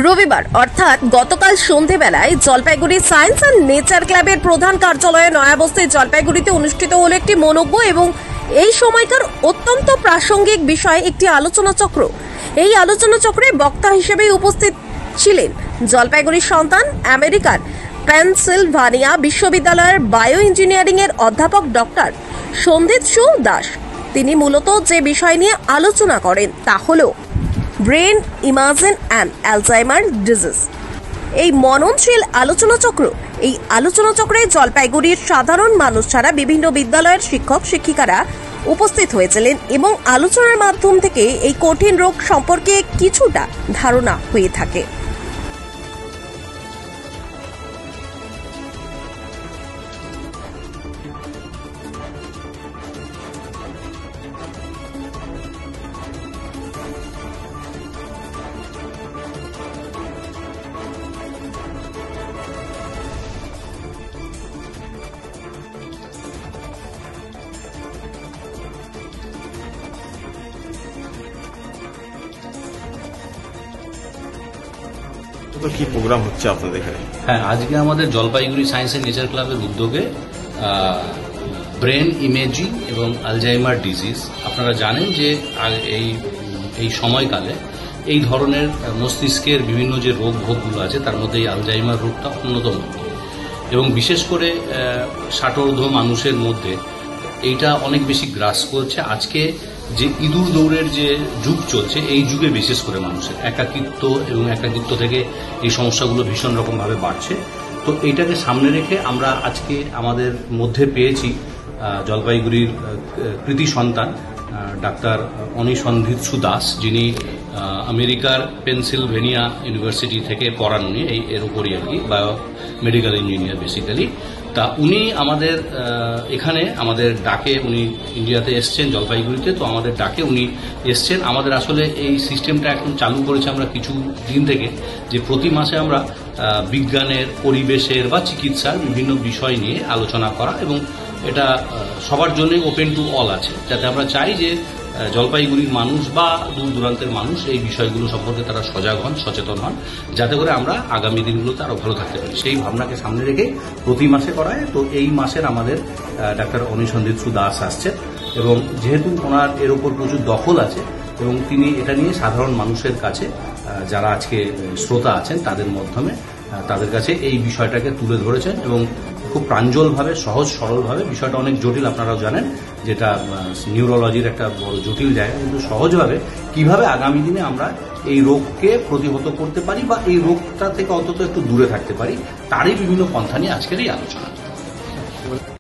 রবিবার অর্থাৎ গতকাল সন্ধেবেলায় জলপাইগুড়ি সায়েন্স অ্যান্ড নেচার ক্লাবের প্রধান কার্যালয়ে নয়াবস্থায় জলপাইগুড়িতে অনুষ্ঠিত হল একটি মনোজ্ঞ এবং এই সময়কার অত্যন্ত প্রাসঙ্গিক বিষয়ে একটি আলোচনা চক্র। এই আলোচনা চক্রে বক্তা হিসেবে উপস্থিত ছিলেন জলপাইগুড়ির সন্তান আমেরিকার পেনসিলভানিয়া বিশ্ববিদ্যালয়ের বায়ো ইঞ্জিনিয়ারিং এর অধ্যাপক ডক্টর সন্দীপসু দাস। তিনি মূলত যে বিষয় নিয়ে আলোচনা করেন তা হলো brain imaging and Alzheimer disease. এই মননশীল আলোচনা চক্রে জলপাইগুড়ির সাধারণ মানুষ ছাড়া বিভিন্ন বিদ্যালয়ের শিক্ষক শিক্ষিকারা উপস্থিত হয়েছিলেন এবং আলোচনার মাধ্যম থেকে এই কঠিন রোগ সম্পর্কে কিছুটা ধারণা হয়ে থাকে। তো কি প্রোগ্রাম হচ্ছে আপনাদের এখানে? হ্যাঁ, আজকে আমাদের জলপাইগুড়ি সায়েন্স অ্যান্ড নেচার ক্লাবের উদ্যোগে ব্রেন ইমেজিং এবং আলজাইমার ডিজিজ। আপনারা জানেন যে এই সময়কালে এই ধরনের মস্তিষ্কের বিভিন্ন যে রোগ ভোগগুলো আছে তার মধ্যে এই আলজাইমার রোগটা অন্যতম, এবং বিশেষ করে 60 মানুষের মধ্যে এইটা অনেক বেশি গ্রাস করছে। আজকে যে ইঁদুর দৌড়ের যে যুগ চলছে, এই যুগে বিশেষ করে মানুষের একাকিত্ব থেকে এই সমস্যাগুলো ভীষণ রকমভাবে বাড়ছে। তো এইটাকে সামনে রেখে আমরা আজকে আমাদের মধ্যে পেয়েছি জলপাইগুড়ির কৃতি সন্তান ডাক্তার সন্দীপসু দাস, যিনি আমেরিকার পেনসিলভেনিয়া ইউনিভার্সিটি থেকে পড়ান। উনি এর উপরই আর কি বায়ো মেডিকেল ইঞ্জিনিয়ার বেসিক্যালি। তা উনি আমাদের এখানে আমাদের ডাকে উনি ইন্ডিয়াতে এসছেন জলপাইগুড়িতে, তো আমাদের ডাকে উনি এসছেন। আমাদের আসলে এই সিস্টেমটা এখন চালু করেছে আমরা কিছু দিন থেকে, যে প্রতি মাসে আমরা বিজ্ঞানের, পরিবেশের বা চিকিৎসার বিভিন্ন বিষয় নিয়ে আলোচনা করা, এবং এটা সবার জন্যই ওপেন টু অল আছে, যাতে আমরা চাই যে জলপাইগুড়ির মানুষ বা দূর দূরান্তের মানুষ এই বিষয়গুলো সম্পর্কে তারা সজাগ হন, সচেতন হন, যাতে করে আমরা আগামী দিনগুলোতে আরো ভালো থাকতে পারি। সেই ভাবনাকে সামনে রেখে প্রতি মাসে করায়। তো এই মাসের আমাদের ডাক্তার সন্দীপসু দাস আসছেন, এবং যেহেতু ওনার এর উপর প্রচুর দখল আছে এবং তিনি এটা নিয়ে সাধারণ মানুষের কাছে, যারা আজকে শ্রোতা আছেন তাদের মাধ্যমে তাদের কাছে এই বিষয়টাকে তুলে ধরেছেন, এবং খুব প্রাঞ্জলভাবে, সহজ সরলভাবে। বিষয়টা অনেক জটিল, আপনারাও জানেন, যেটা নিউরোলজির একটা বড় জটিল জায়গা, কিন্তু সহজভাবে কিভাবে আগামী দিনে আমরা এই রোগকে প্রতিহত করতে পারি বা এই রোগটা থেকে অন্তত একটু দূরে থাকতে পারি, তারই বিভিন্ন পন্থা নিয়ে আজকের এই আলোচনা।